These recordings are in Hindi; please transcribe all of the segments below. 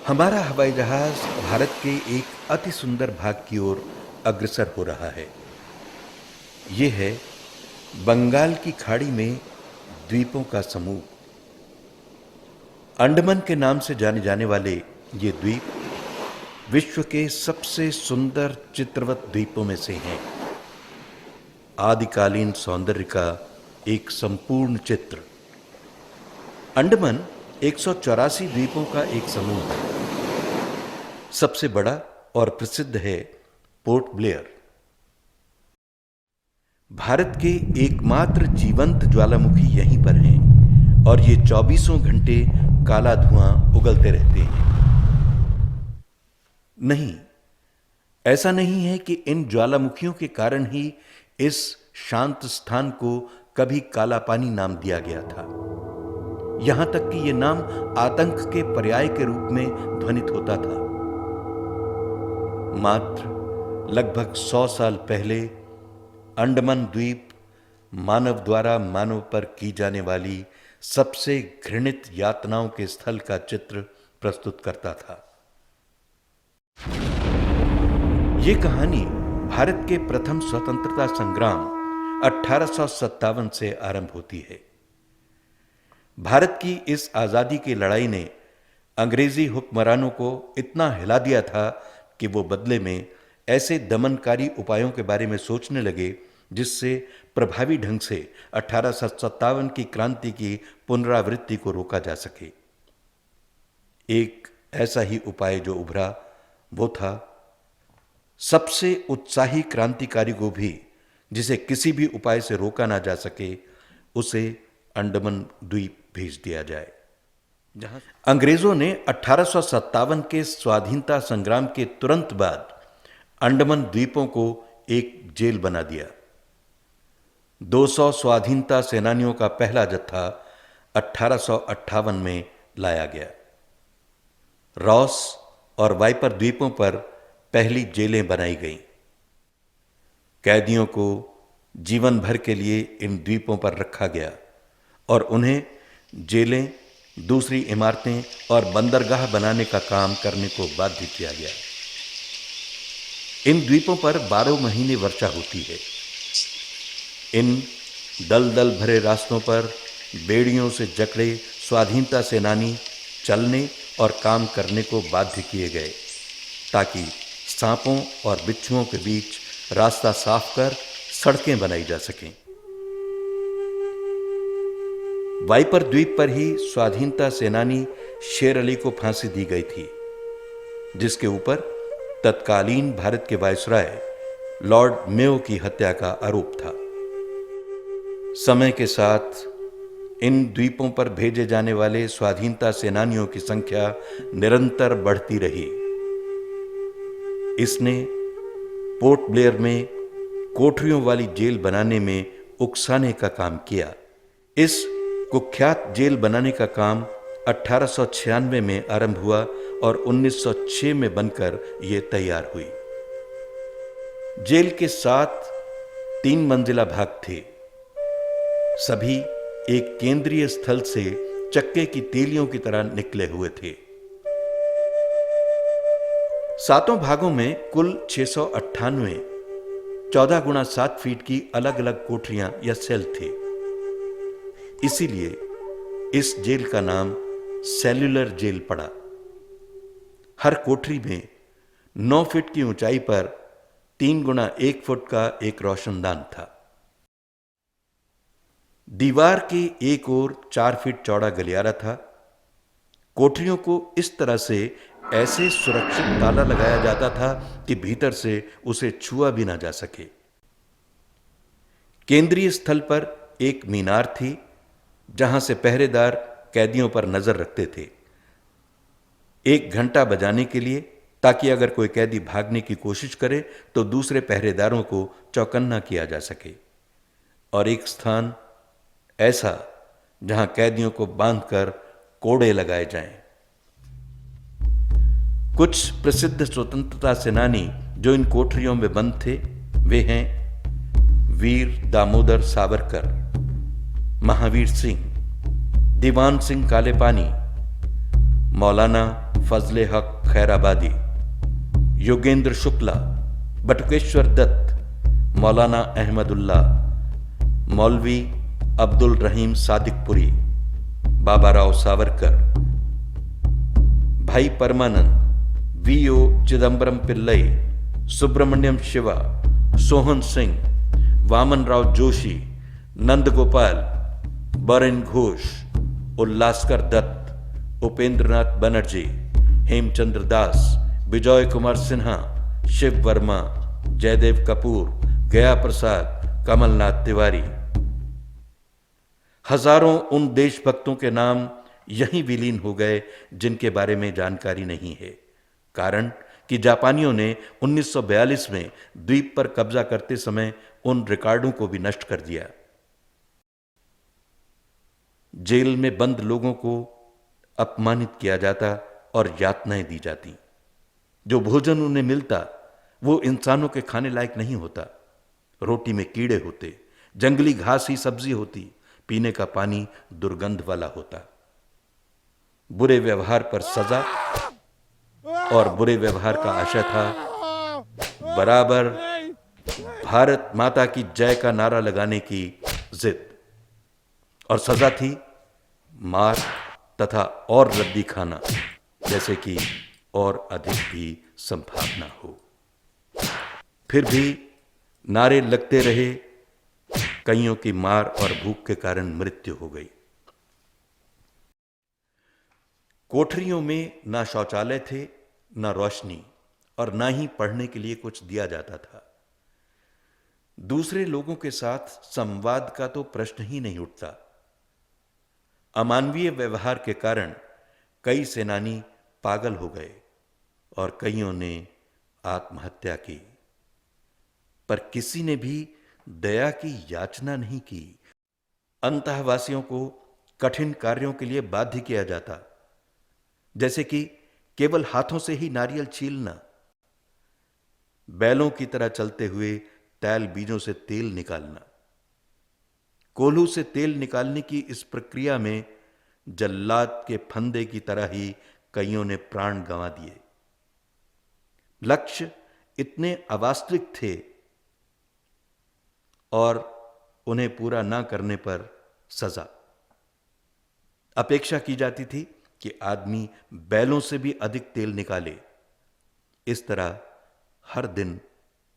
हमारा हवाई जहाज भारत के एक अति सुंदर भाग की ओर अग्रसर हो रहा है। ये है बंगाल की खाड़ी में द्वीपों का समूह। अंडमान के नाम से जाने जाने वाले ये द्वीप विश्व के सबसे सुंदर चित्रवत द्वीपों में से हैं। आदिकालीन सौंदर्य का एक संपूर्ण चित्र। अंडमान 184 द्वीपों का एक समूह है। सबसे बड़ा और प्रसिद्ध है पोर्ट ब्लेयर। भारत के एकमात्र जीवंत ज्वालामुखी यहीं पर हैं और ये 24 घंटे काला धुआं उगलते रहते हैं। नहीं, ऐसा नहीं है कि इन ज्वालामुखियों के कारण ही इस शांत स्थान को कभी काला पानी नाम दिया गया था। यहां तक कि यह नाम आतंक के पर्याय के रूप में ध्वनित होता था। मात्र लगभग 100 साल पहले अंडमान द्वीप मानव द्वारा मानव पर की जाने वाली सबसे घृणित यातनाओं के स्थल का चित्र प्रस्तुत करता था। यह कहानी भारत के प्रथम स्वतंत्रता संग्राम 1857 से आरंभ होती है। भारत की इस आजादी की लड़ाई ने अंग्रेजी हुक्मरानों को इतना हिला दिया था कि वो बदले में ऐसे दमनकारी उपायों के बारे में सोचने लगे जिससे प्रभावी ढंग से 1857 की क्रांति की पुनरावृत्ति को रोका जा सके। एक ऐसा ही उपाय जो उभरा वो था सबसे उत्साही क्रांतिकारी को भी जिसे किसी भी उपाय से रोका ना जा सके उसे अंडमान द्वीप भेज दिया जाए। जहां अंग्रेजों ने 1857 के स्वाधीनता संग्राम के तुरंत बाद अंडमान द्वीपों को एक जेल बना दिया। 200 स्वाधीनता सेनानियों का पहला जत्था 1858 में लाया गया। रॉस और वाइपर द्वीपों पर पहली जेलें बनाई गईं। कैदियों को जीवन भर के लिए इन द्वीपों पर रखा गया और उन्हें जेलें, दूसरी इमारतें और बंदरगाह बनाने का काम करने को बाध्य किया गया। इन द्वीपों पर 12 महीने वर्षा होती है। इन दलदल भरे रास्तों पर बेड़ियों से जकड़े स्वाधीनता सेनानी चलने और काम करने को बाध्य किए गए ताकि सांपों और बिच्छुओं के बीच रास्ता साफ कर सड़कें बनाई जा सकें। वाइपर द्वीप पर ही स्वाधीनता सेनानी शेर अली को फांसी दी गई थी, जिसके ऊपर तत्कालीन भारत के वायसराय लॉर्ड मेयो की हत्या का आरोप था। समय के साथ इन द्वीपों पर भेजे जाने वाले स्वाधीनता सेनानियों की संख्या निरंतर बढ़ती रही। इसने पोर्ट ब्लेयर में कोठरियों वाली जेल बनाने में उकसाने का काम किया। इस कुख्यात जेल बनाने का काम 1896 में आरंभ हुआ और 1906 में बनकर यह तैयार हुई। जेल के 7 3 मंजिला भाग थे। सभी एक केंद्रीय स्थल से चक्के की तीलियों की तरह निकले हुए थे। 7 भागों में कुल 698 14 गुणा 7 फीट की अलग अलग कोठरियां या सेल थे। इसीलिए इस जेल का नाम सेल्यूलर जेल पड़ा। हर कोठरी में 9 फीट की ऊंचाई पर 3 गुणा 1 फुट का एक रोशनदान था। दीवार की एक ओर 4 फीट चौड़ा गलियारा था। कोठरियों को इस तरह से ऐसे सुरक्षित ताला लगाया जाता था कि भीतर से उसे छुआ भी ना जा सके। केंद्रीय स्थल पर एक मीनार थी जहां से पहरेदार कैदियों पर नजर रखते थे। 1 घंटा बजाने के लिए, ताकि अगर कोई कैदी भागने की कोशिश करे तो दूसरे पहरेदारों को चौकन्ना किया जा सके। और एक स्थान ऐसा जहां कैदियों को बांधकर कोड़े लगाए जाएं। कुछ प्रसिद्ध स्वतंत्रता सेनानी जो इन कोठरियों में बंद थे वे हैं वीर दामोदर सावरकर, महावीर सिंह, दीवान सिंह कालेपानी, मौलाना फजले हक खैराबादी, योगेंद्र शुक्ला, बटुकेश्वर दत्त, मौलाना अहमदुल्ला, मौलवी अब्दुल रहीम सादिकपुरी, बाबा राव सावरकर, भाई परमानंद, वीओ चिदंबरम पिल्लई, सुब्रमण्यम शिवा, सोहन सिंह, वामन राव जोशी, नंदगोपाल, बरेन घोष, उल्लासकर दत्त, उपेंद्रनाथ बनर्जी, हेमचंद्र दास, विजय कुमार सिन्हा, शिव वर्मा, जयदेव कपूर, गया प्रसाद, कमलनाथ तिवारी। हजारों उन देशभक्तों के नाम यहीं विलीन हो गए जिनके बारे में जानकारी नहीं है। कारण कि जापानियों ने 1942 में द्वीप पर कब्जा करते समय उन रिकॉर्डों को भी नष्ट कर दिया। जेल में बंद लोगों को अपमानित किया जाता और यातनाएं दी जाती। जो भोजन उन्हें मिलता वो इंसानों के खाने लायक नहीं होता। रोटी में कीड़े होते, जंगली घास ही सब्जी होती, पीने का पानी दुर्गंध वाला होता। बुरे व्यवहार पर सजा और बुरे व्यवहार का आशय था बराबर भारत माता की जय का नारा लगाने की जिद, और सजा थी मार तथा और रद्दी खाना, जैसे कि और अधिक भी संभावना हो। फिर भी नारे लगते रहे, कईयों की मार और भूख के कारण मृत्यु हो गई। कोठरियों में ना शौचालय थे, ना रोशनी, और ना ही पढ़ने के लिए कुछ दिया जाता था। दूसरे लोगों के साथ संवाद का तो प्रश्न ही नहीं उठता। अमानवीय व्यवहार के कारण कई सेनानी पागल हो गए और कईयों ने आत्महत्या की, पर किसी ने भी दया की याचना नहीं की। अंतःवासियों को कठिन कार्यों के लिए बाध्य किया जाता, जैसे कि केवल हाथों से ही नारियल छीलना, बैलों की तरह चलते हुए तैल बीजों से तेल निकालना। कोल्हू से तेल निकालने की इस प्रक्रिया में जल्लाद के फंदे की तरह ही कईयों ने प्राण गंवा दिए। लक्ष्य इतने अवास्तविक थे और उन्हें पूरा ना करने पर सजा। अपेक्षा की जाती थी कि आदमी बैलों से भी अधिक तेल निकाले। इस तरह हर दिन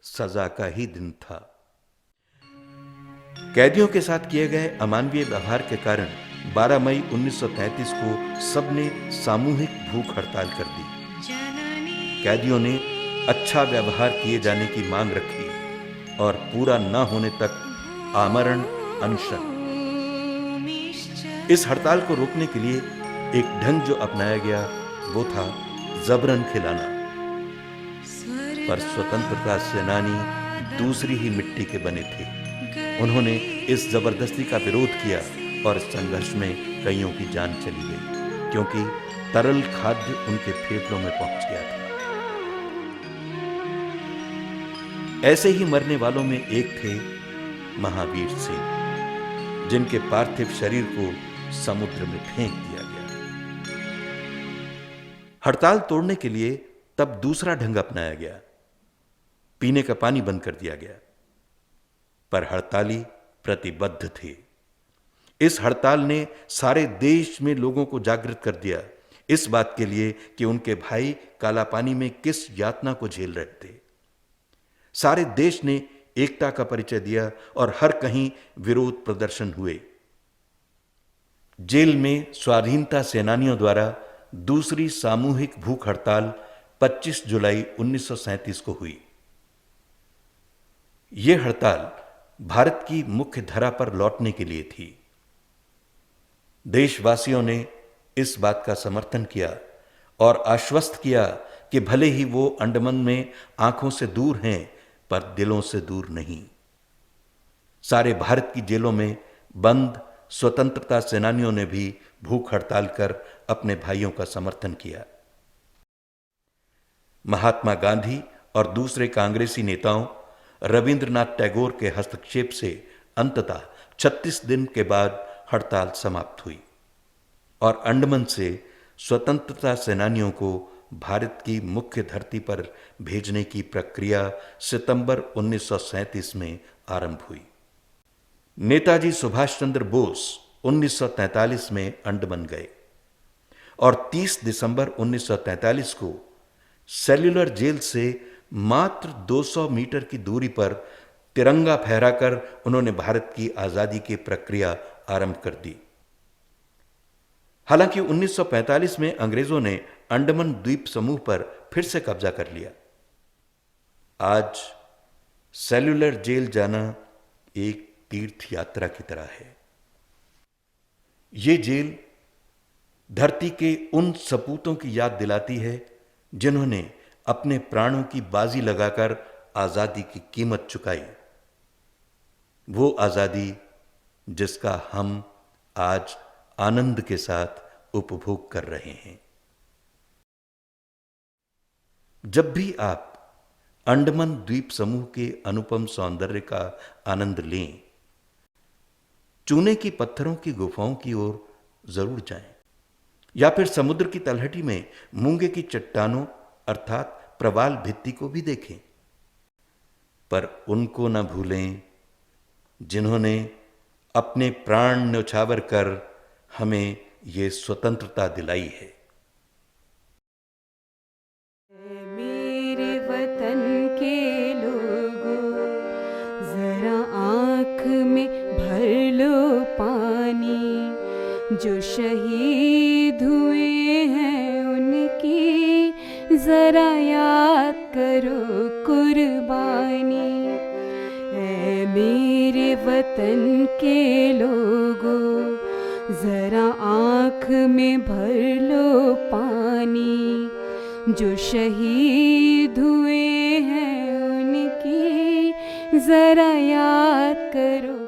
सजा का ही दिन था। कैदियों के साथ किए गए अमानवीय व्यवहार के कारण 12 मई 1933 को सबने सामूहिक भूख हड़ताल कर दी। कैदियों ने अच्छा व्यवहार किए जाने की मांग रखी और पूरा न होने तक आमरण अनशन। इस हड़ताल को रोकने के लिए एक ढंग जो अपनाया गया वो था जबरन खिलाना। पर स्वतंत्रता सेनानी दूसरी ही मिट्टी के बने थे। उन्होंने इस जबरदस्ती का विरोध किया और संघर्ष में कईयों की जान चली गई, क्योंकि तरल खाद्य उनके फेफड़ों में पहुंच गया था। ऐसे ही मरने वालों में एक थे महावीर सिंह, जिनके पार्थिव शरीर को समुद्र में फेंक दिया गया। हड़ताल तोड़ने के लिए तब दूसरा ढंग अपनाया गया, पीने का पानी बंद कर दिया गया। पर हड़ताली प्रतिबद्ध थे। इस हड़ताल ने सारे देश में लोगों को जागृत कर दिया इस बात के लिए कि उनके भाई काला पानी में किस यातना को झेल रहे थे। सारे देश ने एकता का परिचय दिया और हर कहीं विरोध प्रदर्शन हुए। जेल में स्वाधीनता सेनानियों द्वारा दूसरी सामूहिक भूख हड़ताल 25 जुलाई 1937 को हुई। यह हड़ताल भारत की मुख्य धारा पर लौटने के लिए थी। देशवासियों ने इस बात का समर्थन किया और आश्वस्त किया कि भले ही वो अंडमान में आंखों से दूर हैं, पर दिलों से दूर नहीं। सारे भारत की जेलों में बंद स्वतंत्रता सेनानियों ने भी भूख हड़ताल कर अपने भाइयों का समर्थन किया। महात्मा गांधी और दूसरे कांग्रेसी नेताओं रविंद्रनाथ टैगोर के हस्तक्षेप से अंततः 36 दिन के बाद हड़ताल समाप्त हुई और अंडमान से स्वतंत्रता सेनानियों को भारत की मुख्य धरती पर भेजने की प्रक्रिया सितंबर 1937 में आरंभ हुई। नेताजी सुभाष चंद्र बोस 1943 में अंडमान गए और 30 दिसंबर 1943 को सेल्यूलर जेल से मात्र 200 मीटर की दूरी पर तिरंगा फहराकर उन्होंने भारत की आजादी की प्रक्रिया आरंभ कर दी। हालांकि 1945 में अंग्रेजों ने अंडमान द्वीप समूह पर फिर से कब्जा कर लिया। आज सेल्यूलर जेल जाना एक तीर्थ यात्रा की तरह है। ये जेल धरती के उन सपूतों की याद दिलाती है जिन्होंने अपने प्राणों की बाजी लगाकर आजादी की कीमत चुकाई। वो आजादी जिसका हम आज आनंद के साथ उपभोग कर रहे हैं। जब भी आप अंडमान द्वीप समूह के अनुपम सौंदर्य का आनंद लें, चूने की पत्थरों की गुफाओं की ओर जरूर जाएं, या फिर समुद्र की तलहटी में मूंगे की चट्टानों अर्थात प्रवाल भित्ति को भी देखें, पर उनको न भूलें जिन्होंने अपने प्राण न्यौछावर कर हमें ये स्वतंत्रता दिलाई है। मेरे वतन के लोगों, जरा आँख में भर लो पानी, जो शहीद हुए हैं उनकी जरा याद करो कुर्बानी। ऐ मेरे वतन के लोगों, जरा आँख में भर लो पानी, जो शहीद हुए हैं उनकी जरा याद करो।